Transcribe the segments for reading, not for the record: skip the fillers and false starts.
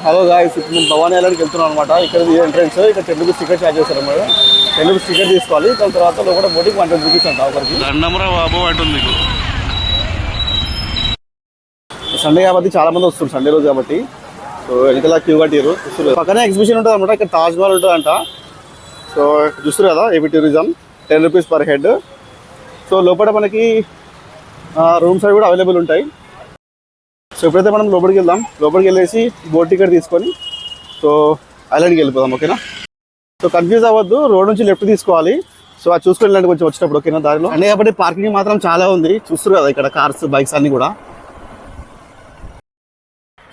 Hello guys, ఇప్పుడు మేము భవానీ ఐలాండ్కి వెళ్తున్నాం అనమాట. ఇక్కడ ఎంట్రెన్స్ ఇక్కడ 10 రూపీస్ టికెట్ ఛార్జ్ చేస్తారు అన్నమాట. 10 రూపీస్ టికెట్ తీసుకోవాలి. దాని తర్వాత లోపల బోటింగ్ 120 రూపీస్ అంట ఒకరికి. సండే కాబట్టి చాలా మంది వస్తారు, సండే రోజు కాబట్టి. సో వెనకాల క్యూ కట్టారు చూస్తారు. పక్కనే ఎగ్జిబిషన్ ఉంటుంది అనమాట. ఇక్కడ తాజ్ మహల్ ఉంటుంది అంట. సో చూస్తారు కదా, AP tourism 10 rupees per head. So లోపల మనకి రూమ్స్ అవి కూడా అవైలబుల్ ఉంటాయి. సో ఎప్పుడైతే మనం లోపలికి వెళ్దాం, లోపలికి వెళ్ళేసి బోట్ టికెట్ తీసుకొని సో ఐలాండ్కి వెళ్ళిపోదాం. ఓకేనా? సో కన్ఫ్యూజ్ అవ్వద్దు, రోడ్ నుంచి లెఫ్ట్ తీసుకోవాలి. సో అది చూసుకొని వెళ్ళండి కొంచెం వచ్చేటప్పుడు. ఓకేనా? దారిలో అంటే కాబట్టి పార్కింగ్ మాత్రం చాలా ఉంది. చూస్తారు కదా ఇక్కడ కార్స్, బైక్స్ అన్నీ కూడా.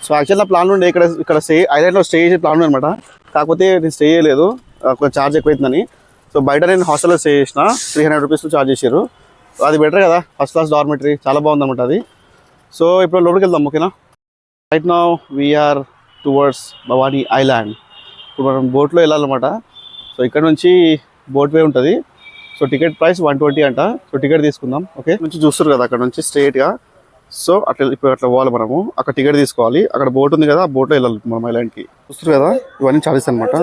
సో యాక్చువల్గా ప్లాన్ ఉండే ఇక్కడ ఐలాండ్లో స్టే చేసే ప్లాన్ ఉంది అనమాట. కాకపోతే నేను స్టే చేయలేదు, కొంచెం ఛార్జ్ ఎక్కువైతుందని. సో బయట నేను హాస్టల్లో స్టే చేసిన 300 రూపీస్ ఛార్జ్ చేశారు. అది బెటర్ కదా, ఫస్ట్ క్లాస్ డార్మెటరీ చాలా బాగుందన్నమాట అది. సో ఇప్పుడు లోపలికి వెళ్దాం. ఓకేనా? Right now we are towards Bhavani island. ఇప్పుడు మనం బోట్లో వెళ్ళాలన్నమాట. సో ఇక్కడ నుంచి బోట్ వే ఉంటుంది. సో టికెట్ ప్రైస్ 120 అంట. సో టికెట్ తీసుకుందాం. ఓకే, నుంచి చూస్తారు కదా అక్కడ నుంచి స్ట్రైట్గా. సో ఇప్పుడు అట్లా పోవాలి మనము. అక్కడ టికెట్ తీసుకోవాలి. అక్కడ బోట్ ఉంది కదా, ఆ బోట్లో వెళ్ళాలి మనం ఐలాండ్కి. చూస్తారు కదా, ఇవన్నీ చార్జెస్ అనమాట.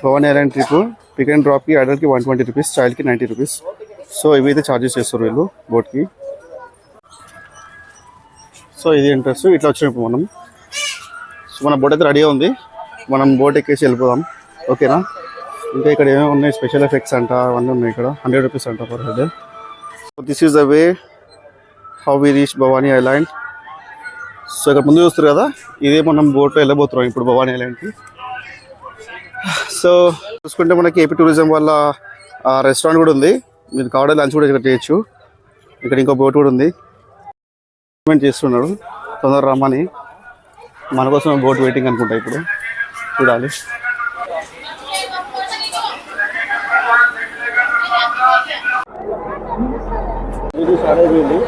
Bhavani island trip pick and డ్రాప్కి అడల్ట్కి 120 రూపీస్, చైల్డ్కి 90 రూపీస్. సో ఇవైతే చార్జెస్ చేస్తారు వీళ్ళు బోట్కి. సో ఇది ఇంట్రెస్ట్ ఇట్లా వచ్చినప్పుడు మనం. సో మన బోట్ అయితే రెడీగా ఉంది. మనం బోట్ ఎక్కేసి వెళ్ళిపోదాం. ఓకేనా? ఇంకా ఇక్కడ ఏమేమి ఉన్నాయి, స్పెషల్ ఎఫెక్ట్స్ అంట, అవన్నీ ఉన్నాయి. ఇక్కడ 100 రూపీస్ అంట per head. So this is the way how we reach Bhavani island. So ఇక్కడ ముందు చూస్తారు కదా, ఇదే మనం బోట్లో వెళ్ళబోతున్నాం ఇప్పుడు భవానీ ఐలాండ్కి. సో చూసుకుంటే మనకి ఏపీ టూరిజం వల్ల రెస్టారెంట్ కూడా ఉంది. మీరు కావాలంటే లంచ్ కూడా ఇక్కడ చేయొచ్చు. ఇక్కడ ఇంకో బోట్ కూడా ఉంది. చేస్తున్నాడు తొందర రమ్మని. మన కోసం బోట్ వెయిటింగ్ అనుకుంటా. ఇప్పుడు చూడాలి. ఇది స్టార్ట్ అయిపోయింది.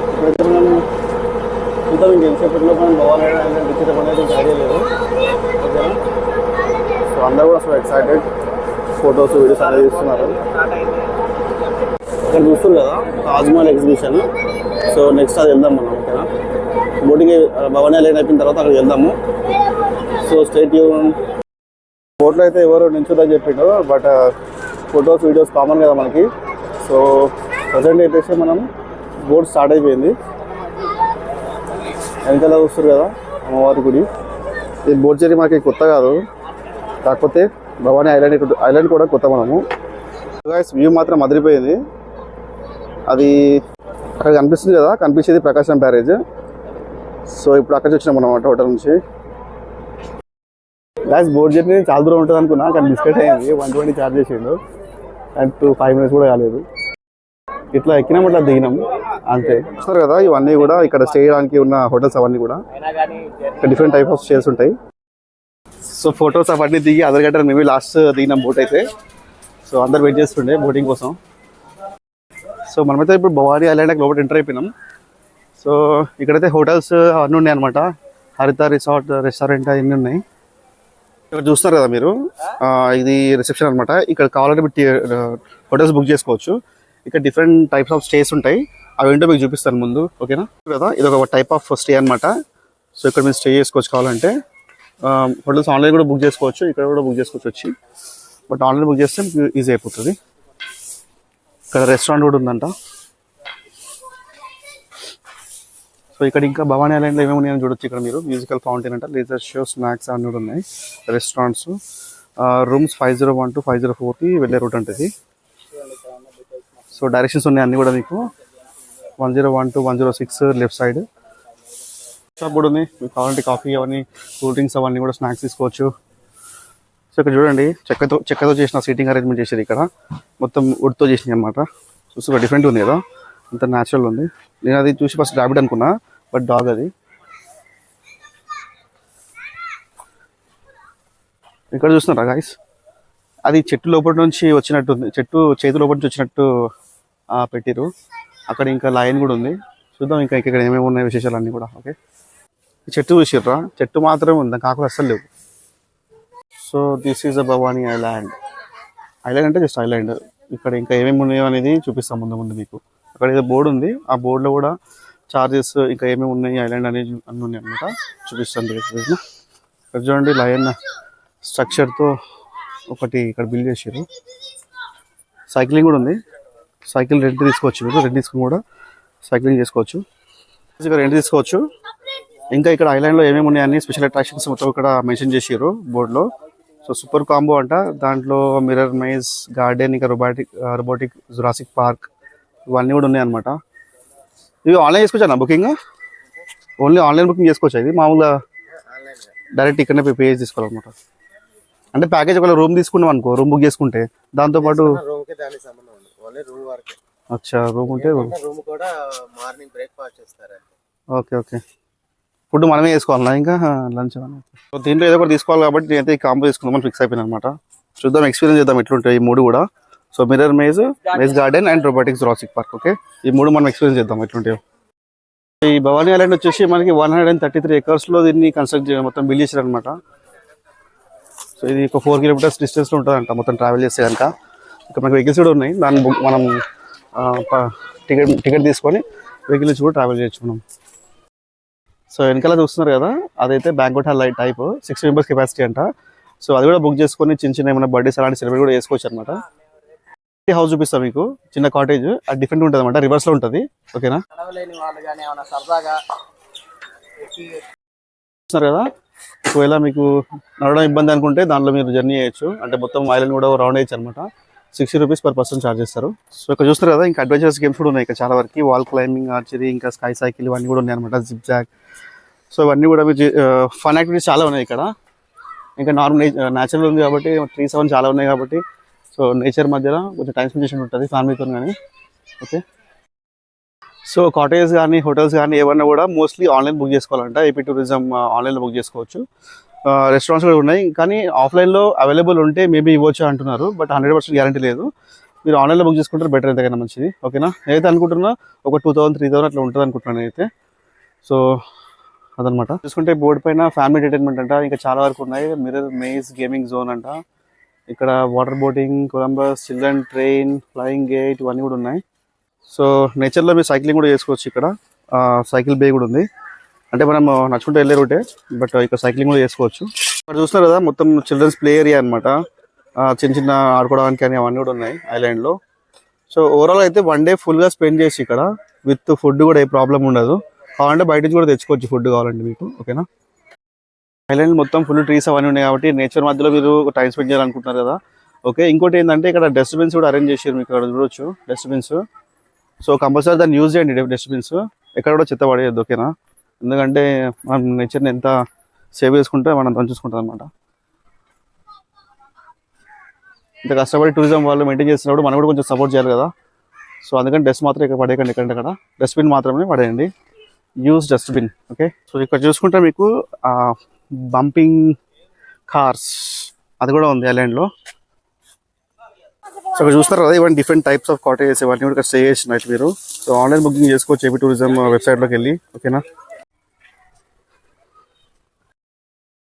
ఇప్పుడైతే మనం చూద్దాం. ఇంకెంతసేపట్లో మనం భవానీ ఐలాండ్ ఐడియా లేదు. ఓకేనా? సో అందరూ కూడా సో ఎక్సైటెడ్, ఫొటోస్ వీడియోస్ అనేది ఇస్తున్నారు. ఇక్కడ చూస్తారు కదా Taj Mahal exhibition. So next అది వెళ్దాం మనం. ఓకేనా? బోటింగ్ భవానీ ఐలాండ్ అయిపోయిన తర్వాత అక్కడికి వెళ్దాము. So stay tune. బోట్లో అయితే ఎవరు నిల్చుందని చెప్పిండు, బట్ ఫొటోస్ వీడియోస్ కామన్ కదా మనకి. సో ప్రజెంట్ అయితే మనం బోట్ స్టార్ట్ అయిపోయింది. వెనకాల చూస్తారు కదా అమ్మవారి గుడి. ఈ బోట్ జర్నీ మనకి కొత్త కాదు, కాకపోతే భవానీ ఐలాండ్ కూడా కొత్త మనము. వ్యూ మాత్రం అదిరిపోయింది. అది అక్కడ కనిపిస్తుంది కదా, కనిపించేది ప్రకాశం బ్యారేజ్. సో ఇప్పుడు అక్కడికి వచ్చినాం అనమాట హోటల్ నుంచి. గ్యాస్ బోట్ జర్నీ చాలా దూరం ఉంటుంది అనుకున్నా, కానీ బిస్కెట్ అయింది. 120 ఛార్జ్ చేసిండు. అండ్ 5 మినిట్స్ కూడా కాలేదు. ఇట్లా ఎక్కినాం, ఇట్లా దిగినాం అంతే. చూస్తారు కదా ఇవన్నీ కూడా ఇక్కడ స్టే చేయడానికి ఉన్న హోటల్స్ అవన్నీ కూడా. ఇక్కడ డిఫరెంట్ టైప్ ఆఫ్ స్టేస్ ఉంటాయి. సో ఫొటోస్ అవన్నీ దిగి అదర్ గంట మేబీ లాస్ట్ దిగినాం బోట్ అయితే. సో అందరు వెయిట్ చేస్తుండే బోటింగ్ కోసం. సో మనమైతే ఇప్పుడు భవానీ ఐలాండ్ లోపల ఎంటర్ అయిపోయినాం. సో ఇక్కడైతే హోటల్స్ అన్నీ ఉన్నాయి అనమాట. హరిత రిసార్ట్, రెస్టారెంట్ అన్నీ ఉన్నాయి. ఇక్కడ చూస్తున్నారు కదా మీరు, ఇది రిసెప్షన్ అనమాట. ఇక్కడ కావాలంటే హోటల్స్ బుక్ చేసుకోవచ్చు. ఇక్కడ డిఫరెంట్ టైప్స్ ఆఫ్ స్టేస్ ఉంటాయి. అవి ఏంటో మీకు చూపిస్తాను ముందు. ఓకేనా? కదా ఇది ఒక టైప్ ఆఫ్ స్టే అనమాట. సో ఇక్కడ మీరు స్టే చేసుకోవచ్చు. కావాలంటే హోటల్స్ ఆన్లైన్ కూడా బుక్ చేసుకోవచ్చు, ఇక్కడ కూడా బుక్ చేసుకోవచ్చు వచ్చి. బట్ ఆన్లైన్ బుక్ చేస్తే మీకు ఈజీ అయిపోతుంది. ఇక్కడ రెస్టారెంట్ కూడా ఉందంట. సో ఇక్కడ ఇంకా భవానీ ఐలాండ్లో ఏమేమి ఉన్నాయని చూడొచ్చు. ఇక్కడ మీరు మ్యూజికల్ ఫౌంటైన్ అంట, లేజర్ షో, స్నాక్స్ అన్నీ కూడా ఉన్నాయి. రెస్టారెంట్స్, రూమ్స్ 501 to 504కి వెళ్ళే రూట్ అంటే ఇది. సో డైరెక్షన్స్ ఉన్నాయి అన్నీ కూడా మీకు. 101 to 106 లెఫ్ట్ సైడ్. షాప్ కూడా ఉంది. మీకు కావాలంటే కాఫీ అవన్నీ, కూల్ డ్రింక్స్ అవన్నీ కూడా, స్నాక్స్ తీసుకోవచ్చు. సో ఇక్కడ చూడండి చెక్కతో చేసిన సీటింగ్ అరేంజ్మెంట్ చేసేది. ఇక్కడ మొత్తం వుడ్తో చేసినాయి అనమాట. చూస్తే డిఫరెంట్ ఉంది కదా, అంత న్యాచురల్ ఉంది. నేను అది చూసి ఫస్ట్ ర్యాబిట్ అనుకున్నా, బట్ డాగ్ అది. ఇక్కడ చూస్తున్నారా గాయస్, అది చెట్టు లోపల నుంచి వచ్చినట్టు ఉంది. చెట్టు చేతి లోపల నుంచి వచ్చినట్టు పెట్టిరు. అక్కడ ఇంకా లైన్ కూడా ఉంది. చూద్దాం ఇంకా ఇక్కడ ఏమేమి ఉన్నాయి విశేషాలు అన్నీ కూడా. ఓకే, చెట్టు చూసిర్రా, చెట్టు మాత్రమే ఉంది, కాకుండా అస్సలు లేవు. So this is a Bhavani island. Island అంటే జస్ట్ ఐలాండ్. ఇక్కడ ఇంకా ఏమేమి ఉన్నాయో అనేది చూపిస్తాం ముందు మీకు. అక్కడ ఏదో బోర్డు ఉంది, ఆ బోర్డులో కూడా చార్జెస్ ఇంకా ఏమేమి ఉన్నాయి ఐలాండ్ అనేది అన్నీ ఉన్నాయి అనమాట. చూపిస్తాను. ఇక్కడ చూడండి లయన్ స్ట్రక్చర్తో ఒకటి ఇక్కడ బిల్డ్ చేసారు. సైక్లింగ్ కూడా ఉంది. సైకిల్ రెంట్ తీసుకోవచ్చు, మీరు రెంట్ తీసుకుని కూడా సైక్లింగ్ చేసుకోవచ్చు. ఇక్కడ రెంట్ తీసుకోవచ్చు. ఇంకా ఇక్కడ ఐలాండ్లో ఏమేమి ఉన్నాయని స్పెషల్ అట్రాక్షన్స్ మొత్తం ఇక్కడ మెన్షన్ చేసారు బోర్డులో. సో సూపర్ కాంబో అంట. దాంట్లో మిర్రర్ మేజ్, గార్డెన్, ఇంకా రోబోటిక్ జురాసిక్ పార్క్ ఇవన్నీ కూడా ఉన్నాయి అనమాట. ఇవి ఆన్లైన్ చేసుకోవచ్చా బుకింగ్? ఓన్లీ ఆన్లైన్ బుకింగ్ చేసుకోవచ్చా? ఇది మామూలుగా డైరెక్ట్ ఇక్కడనే పే తీసుకోవాలన్నమాట. అంటే ప్యాకేజ్ ఒకవేళ రూమ్ తీసుకున్నాం అనుకో, రూమ్ బుక్ చేసుకుంటే దాంతోపాటు అచ్చా రూమ్ ఉంటే ఓకే ఓకే. ఫుడ్ మనమే చేసుకోవాలన్నా ఇంకా లంచ్? దీంట్లో ఏదో ఒకటి తీసుకోవాలి కాబట్టి నేనైతే ఈ కాంబో తీసుకుందామని ఫిక్స్ అయిపోయింది అనమాట. చూద్దాం, ఎక్స్పీరియన్స్ చేద్దాం ఎట్లుంటాయి ఈ మూడు కూడా. So mirror maze, maze garden and robotics Jurassic Park. Okay, ఈ మూడు మనం ఎక్స్పీరియన్స్ చేద్దాం ఎట్లుంటాయో. ఈ భవానీ ఐలాండ్ వచ్చేసి మనకి 133 acres దీన్ని కన్స్ట్రక్ట్ మొత్తం బిల్డ్ చేశారు అనమాట. సో ఇది ఒక 4 kilometers డిస్టెన్స్లో ఉంటుందంట మొత్తం ట్రావెల్ చేస్తే కనుక. ఇక్కడ మనకి వెహికల్స్ కూడా ఉన్నాయి. దాన్ని మనం టికెట్ తీసుకొని వెహికల్ నుంచి కూడా ట్రావెల్ చేయొచ్చు మనం. సో వెనకాల చూస్తున్నారు కదా, అదైతే banquet hall type 60 members capacity అంట. సో అది కూడా బుక్ చేసుకొని చిన్న చిన్న ఏమైనా బర్త్డేస్ అలాంటి సెలబ్రేట్ కూడా చేసుకోవచ్చు అనమాట. హౌస్ చూపిస్తాం మీకు, చిన్న కాటేజ్. అది డిఫరెంట్ ఉంటుంది అనమాట, రివర్స్లో ఉంటుంది. ఓకేనా? చూస్తున్నారు కదా, ఒకవేళ మీకు నడవడం ఇబ్బంది అనుకుంటే దాంట్లో మీరు జర్నీ చేయొచ్చు. అంటే మొత్తం ఐలాండ్ కూడా రౌండ్ చేయొచ్చు అనమాట. 60 rupees per person ఛార్జ్ చేస్తారు. సో ఇక్కడ చూస్తారు కదా, ఇంకా అడ్వెంచరస్ గేమ్స్ కూడా ఉన్నాయి ఇక్కడ చాలా వరకు. వాల్ క్లైంబింగ్, ఆర్చరీ, ఇంకా స్కై సైకిల్ ఇవన్నీ కూడా ఉన్నాయి అనమాట. Zip Jack. సో ఇవన్నీ కూడా మీరు ఫన్ యాక్టివిటీస్ చాలా ఉన్నాయి ఇక్కడ. ఇంకా నార్మల్ న్యాచురల్ ఉంది కాబట్టి, ట్రీస్ అవన్నీ చాలా ఉన్నాయి కాబట్టి, సో నేచర్ మధ్యలో కొంచెం టైం స్పెండ్ చేసి ఉంటుంది ఫ్యామిలీతో కానీ. ఓకే, సో కాటేజ్ కానీ హోటల్స్ కానీ ఏమన్నా కూడా మోస్ట్లీ ఆన్లైన్ బుక్ చేసుకోవాలంట. ఏపీ టూరిజం ఆన్లైన్లో బుక్ చేసుకోవచ్చు. రెస్టారెంట్స్ కూడా ఉన్నాయి, కానీ ఆఫ్లైన్లో అవైలబుల్ ఉంటే మేబీ ఇవ్వచ్చు అంటున్నారు. బట్ 100% గ్యారంటీ లేదు. మీరు ఆన్లైన్లో బుక్ చేసుకుంటారు బెటర్, ఎంతకైనా మంచిది. ఓకేనా? నేనైతే అనుకుంటున్నా ఒక 2000-3000 అట్లా ఉంటుంది అనుకుంటున్నాను నేనైతే. సో అదనమాట. చూసుకుంటే బోర్డు పైన ఫ్యామిలీ ఎంటర్టైన్మెంట్ అంట, ఇంకా చాలా వరకు ఉన్నాయి. మిర్రర్ మేజ్ గేమింగ్ జోన్ అంట. ఇక్కడ water boating, Columbus, children train, flying gate ఇవన్నీ కూడా ఉన్నాయి. సో నేచర్లో మీరు సైక్లింగ్ కూడా చేసుకోవచ్చు. ఇక్కడ సైకిల్ బే కూడా ఉంది. అంటే మనం నడుచుకుంటూ వెళ్ళే రూటే, బట్ ఇక్కడ సైక్లింగ్ కూడా చేసుకోవచ్చు. ఇక్కడ చూస్తున్నారు కదా, మొత్తం చిల్డ్రన్స్ ప్లే ఏరియా అనమాట. చిన్న చిన్న ఆడుకోవడానికి అని అవన్నీ కూడా ఉన్నాయి ఐలాండ్లో. సో ఓవరాల్ అయితే వన్ డే ఫుల్గా స్పెండ్ చేసి ఇక్కడ విత్ ఫుడ్ కూడా ఏ ప్రాబ్లం ఉండదు. కావాలంటే బయట నుంచి కూడా తెచ్చుకోవచ్చు ఫుడ్ కావాలంటే మీకు. ఓకేనా? ఐలాండ్ మొత్తం ఫుల్ ట్రీస్ అవన్నీ ఉన్నాయి కాబట్టి నేచర్ మధ్యలో మీరు టైం స్పెండ్ చేయాలనుకుంటున్నారు కదా. ఓకే, ఇంకోటి ఏంటంటే ఇక్కడ డస్ట్బిన్స్ కూడా అరేంజ్ చేసారు, మీకు ఇక్కడ చూడొచ్చు డస్ట్బిన్స్. సో కంపల్సరీ దాన్ని యూజ్ చేయండి డస్ట్బిన్స్. ఎక్కడ కూడా చెత్త పడేయద్దు. ఓకేనా? ఎందుకంటే మనం నేచర్ని ఎంత సేవ్ చేసుకుంటే మనం అంత చూసుకుంటాం అనమాట. ఇంత కష్టపడి టూరిజం వాళ్ళు మెయింటైన్ చేస్తున్నప్పుడు మనం కూడా కొంచెం సపోర్ట్ చేయాలి కదా. సో అందుకని డస్ట్ మాత్రం ఇక్కడ పడేయకండి, ఎక్కడంటే అక్కడ డస్ట్బిన్ మాత్రమే పడేయండి. Use dustbin. ఓకే, సో ఇక్కడ చూసుకుంటే మీకు బంపింగ్ కార్స్ అది కూడా ఉంది ఐలాండ్లో. సో ఇక్కడ చూస్తారు కదా, ఇవన్నీ డిఫరెంట్ టైప్స్ ఆఫ్ కాటేజెస్ ఇవన్నీ కూడా స్టే చేసినట్టు మీరు. సో ఆన్లైన్ బుకింగ్ చేసుకోవచ్చు ఏపీ టూరిజం వెబ్సైట్లోకి వెళ్ళి. ఓకేనా?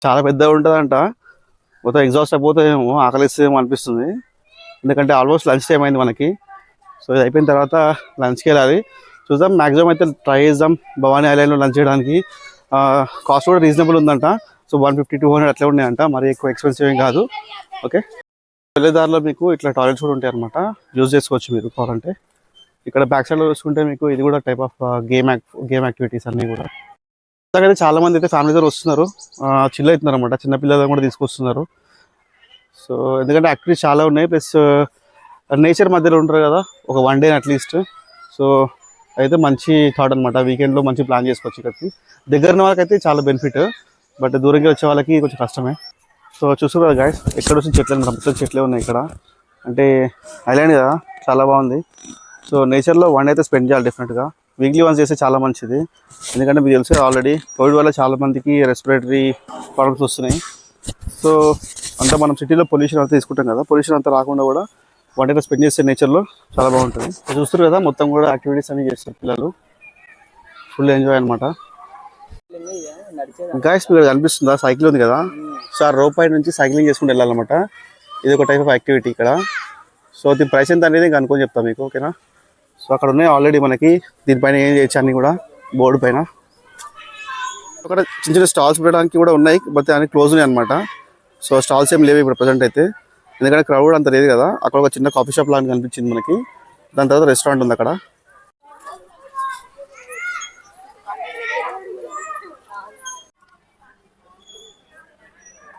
చాలా పెద్దగా ఉంటుందంట. మొత్తం ఎగ్జాస్ట్ అయిపోతాయేమో, ఆకలిస్తేమో అనిపిస్తుంది. ఎందుకంటే ఆల్మోస్ట్ లంచ్ టైం అయింది మనకి. సో ఇది అయిపోయిన తర్వాత లంచ్కి వెళ్ళాలి. చూద్దాం, మ్యాక్సిమం అయితే ట్రై చేద్దాం భవానీ ఐలాండ్లో లంచ్ చేయడానికి. కాస్ట్ కూడా రీజనబుల్ ఉందంట. సో 150-200 అట్లా ఉన్నాయంట, మరి ఎక్కువ ఎక్స్పెన్సివ్ ఏం కాదు. ఓకే, వెళ్ళేదారిలో మీకు ఇట్లా టాయిలెట్స్ కూడా ఉంటాయి అనమాట, యూజ్ చేసుకోవచ్చు మీరు కావాలంటే. ఇక్కడ బ్యాక్ సైడ్లో చూసుకుంటే మీకు ఇది కూడా టైప్ ఆఫ్ గేమ్ యాక్టివిటీస్ అన్నీ కూడా. అలాగే చాలా మంది అయితే ఫ్యామిలీతో వస్తున్నారు, చిల్ అవుతున్నారు అనమాట. చిన్నపిల్లలను కూడా తీసుకొస్తున్నారు. సో ఎందుకంటే యాక్టివిటీస్ చాలా ఉన్నాయి, ప్లస్ నేచర్ మధ్యలో ఉంటారు కదా ఒక వన్ డే అట్లీస్ట్. సో అయితే మంచి థాట్ అనమాట. వీకెండ్లో మంచి ప్లాన్ చేసుకోవచ్చు. ఇక్కడికి దగ్గర వాళ్ళకి అయితే చాలా బెనిఫిట్, బట్ దూరంగా వచ్చే వాళ్ళకి కొంచెం కష్టమే. సో చూస్తున్నారు కదా గాయస్, ఎక్కడ వచ్చి చెట్లు అనమాట, మొత్తం చెట్లే ఉన్నాయి ఇక్కడ. అంటే ఐలాండ్ కదా, చాలా బాగుంది. సో నేచర్లో వన్ డే అయితే స్పెండ్ చేయాలి డెఫినెట్గా. వీక్లీ వన్స్ చేస్తే చాలా మంచిది. ఎందుకంటే మీకు తెలిసే ఆల్రెడీ కోవిడ్ వల్ల చాలా మందికి రెస్పిరేటరీ ప్రాబ్లమ్స్ వస్తున్నాయి. సో అంతా మనం సిటీలో పొల్యూషన్ అంతా తీసుకుంటాం కదా, పొల్యూషన్ అంతా రాకుండా కూడా వన్ డే స్పెండ్ చేస్తే నేచర్లో చాలా బాగుంటుంది. చూస్తారు కదా, మొత్తం కూడా యాక్టివిటీస్ అన్నీ చేస్తారు పిల్లలు, ఫుల్ ఎంజాయ్ అనమాట. గాయస్ మీకు కనిపిస్తుందా, సైకిల్ ఉంది కదా. సో ఆ రోప్ పై నుంచి సైక్లింగ్ చేసుకుంటూ వెళ్ళాలన్నమాట. ఇది ఒక టైప్ ఆఫ్ యాక్టివిటీ ఇక్కడ. సో దీని ప్రైస్ ఎంత అనేది ఇంకా అనుకొని చెప్తాను మీకు. ఓకేనా? సో అక్కడ ఉన్నాయి ఆల్రెడీ మనకి, దీనిపైన ఏం చేయొచ్చు అన్నీ కూడా బోర్డు పైన. అక్కడ చిన్న చిన్న స్టాల్స్ పెట్టడానికి కూడా ఉన్నాయి, బట్ అన్ని క్లోజ్ ఉన్నాయి అనమాట. సో స్టాల్స్ ఏం లేవు ఇప్పుడు ప్రజెంట్ అయితే, ఎందుకంటే క్రౌడ్ అంత లేదు కదా. అక్కడ ఒక చిన్న కాఫీ షాప్ లాగా కనిపించింది మనకి, దాని తర్వాత రెస్టారెంట్ ఉంది అక్కడ.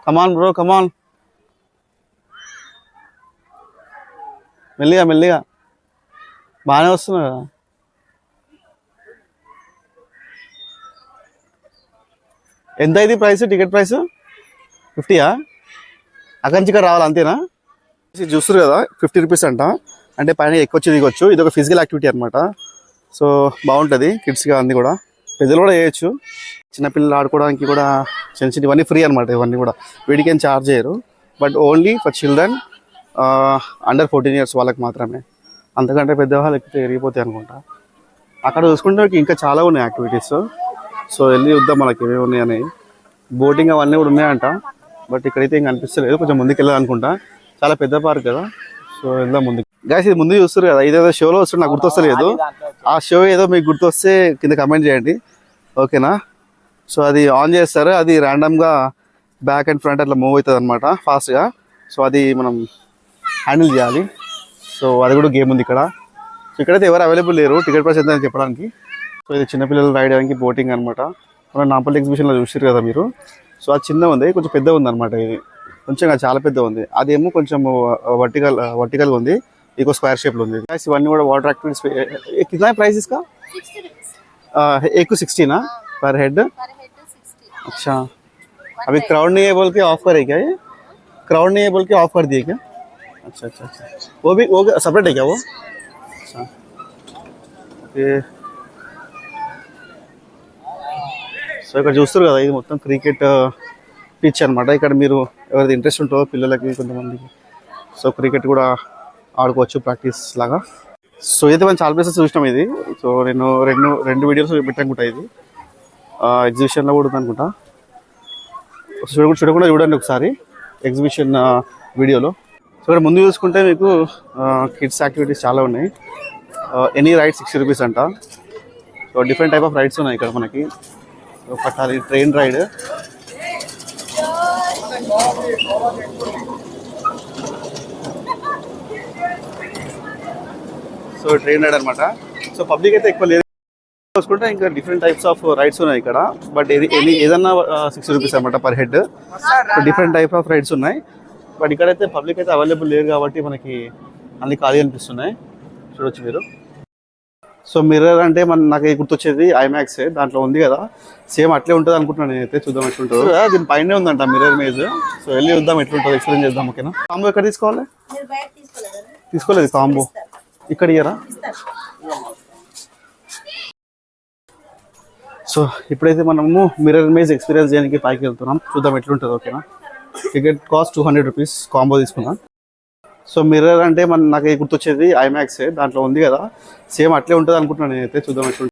కమాన్ బ్రో కమాన్, మెల్లిగా మెల్లిగా, బాగానే వస్తున్నా కదా. ఎంత అయింది ప్రైస్, టికెట్ ప్రైస్ 50యా? అక్కడి నుంచి ఇక్కడ రావాలి అంతేనా? చూస్తారు కదా 50 రూపీస్ అంట, అంటే పైన ఎక్కొచ్చి దిగొచ్చు. ఇది ఒక ఫిజికల్ యాక్టివిటీ అనమాట. సో బాగుంటుంది కిడ్స్గా, అన్నీ కూడా పెద్దలు కూడా చేయొచ్చు. చిన్నపిల్లలు ఆడుకోవడానికి కూడా చిన్న చిన్న ఇవన్నీ ఫ్రీ అనమాట. ఇవన్నీ కూడా వీటికి ఏం ఛార్జ్ చేయరు, but only for children under 14 years వాళ్ళకి మాత్రమే. అంతకంటే పెద్దవాళ్ళు ఎక్కితే ఎరిగిపోతాయి అనుకుంటా. అక్కడ చూసుకుంటే ఇంకా చాలా ఉన్నాయి యాక్టివిటీస్. సో వెళ్ళి చూద్దాం మనకి ఏమేమి ఉన్నాయని. బోటింగ్ అవన్నీ కూడా ఉన్నాయంట, బట్ ఇక్కడైతే ఇంకా అనిపిస్తలేదు. కొంచెం ముందుకు వెళ్ళాలనుకుంటా, చాలా పెద్ద పార్క్ కదా. సో వెళ్దాం ముందుకు. గైస్ ఇది ముందు చూస్తారు కదా, ఇదేదో షోలో వస్తుంది, నాకు గుర్తొస్తలేదు. ఆ షో ఏదో మీకు గుర్తొస్తే కింద కమెంట్ చేయండి, ఓకేనా? సో అది ఆన్ చేస్తారు, అది ర్యాండమ్గా బ్యాక్ అండ్ ఫ్రంట్ అట్లా మూవ్ అవుతుంది అనమాట ఫాస్ట్గా. సో అది మనం హ్యాండిల్ చేయాలి. సో అది కూడా గేమ్ ఉంది ఇక్కడ. సో ఇక్కడైతే ఎవరు అవైలబుల్ లేరు టికెట్ ప్రైస్ ఎంత అని చెప్పడానికి. సో ఇది చిన్నపిల్లలు రైడ్ చేయడానికి బోటింగ్ అనమాట. మన నాంపల్లి ఎగ్జిబిషన్లో చూసారు కదా మీరు. సో అది చిన్న ఉంది, కొంచెం పెద్ద ఉంది అనమాట. ఇది కొంచెం చాలా పెద్ద ఉంది, అదేమో కొంచెం వర్టికల్గా ఉంది, ఇంకో స్క్వేర్ షేప్లో ఉంది. ఇవన్నీ కూడా వాటర్ యాక్టివిటీస్. कितना प्राइस इसका? 60 रुपीस। एक को 60 ना पर हेड? अच्छा, अभी क्राउड नहीं है बोल के ऑफ करे क्या? ये क्राउड नहीं है बोल के ऑफ कर दिए क्या? अच्छा अच्छा अच्छा, वो सेपरेट है क्या वो? अच्छा ओके. సో ఇక్కడ చూస్తారు కదా, ఇది మొత్తం క్రికెట్ పిచ్ అనమాట. ఇక్కడ మీరు ఎవరైతే ఇంట్రెస్ట్ ఉంటుందో పిల్లలకి కొంతమందికి, సో క్రికెట్ కూడా ఆడుకోవచ్చు ప్రాక్టీస్ లాగా. సో అయితే మనం చాలా ప్లేసెస్ చూసినాం ఇది. సో నేను రెండు వీడియోస్ పెట్టనుకుంటా. ఇది ఎగ్జిబిషన్లో కూడా ఉంది అనుకుంటా. చూడకుండా చూడండి ఒకసారి ఎగ్జిబిషన్ వీడియోలో. సో ఇక్కడ ముందు చూసుకుంటే మీకు కిడ్స్ యాక్టివిటీస్ చాలా ఉన్నాయి. ఎనీ రైడ్ 60 రూపీస్ అంట. So different type of rides ఉన్నాయి ఇక్కడ మనకి. పట్టాలి train ride, so train ride అనమాట. సో పబ్లిక్ అయితే ఎక్కువ లేదు చూసుకుంటే. ఇంకా డిఫరెంట్ టైప్స్ ఆఫ్ రైడ్స్ ఉన్నాయి ఇక్కడ, బట్ ఏదన్నా 60 రూపీస్ అనమాట per head. So different type of rides ఉన్నాయి, బట్ ఇక్కడైతే పబ్లిక్ అయితే అవైలబుల్ లేరు కాబట్టి మనకి అన్ని ఖాళీ అనిపిస్తున్నాయి. చూడొచ్చు మీరు. సో మిర్రర్ అంటే నాకు గుర్తొచ్చేది ఐమాక్స్, దాంట్లో ఉంది కదా, సేమ్ అట్లే ఉంటుంది అనుకుంటున్నాను నేనైతే. చూద్దాం ఎట్లుంటుందో. దీని పైనే ఉందంట మిర్రర్ ఇమేజ్. సో వెళ్ళి చూద్దాం ఎట్లుంటుందో, ఎక్స్ప్లెయిన్ చేద్దాం, ఓకేనా? కాంబో ఎక్కడ తీసుకోవాలి? తీసుకోలేదు కాంబో, ఇక్కడ ఇయ్యరా? సో ఇప్పుడైతే మనము మిర్రర్ ఇమేజ్ ఎక్స్పీరియన్స్ చేయడానికి పైకి వెళ్తున్నాం. చూద్దాం ఎట్లుంటుందో, ఓకేనా? టికెట్ కాస్ట్ 200 రూపీస్, కాంబో తీసుకున్నాం. సో మిర్రర్ అంటే నాకు గుర్తొచ్చేది ఐమాక్స్, దాంట్లో ఉంది కదా, సేమ్ అట్లే ఉంటుంది అనుకుంటున్నాను నేనైతే. చూద్దాం ఎట్లుంటుంది.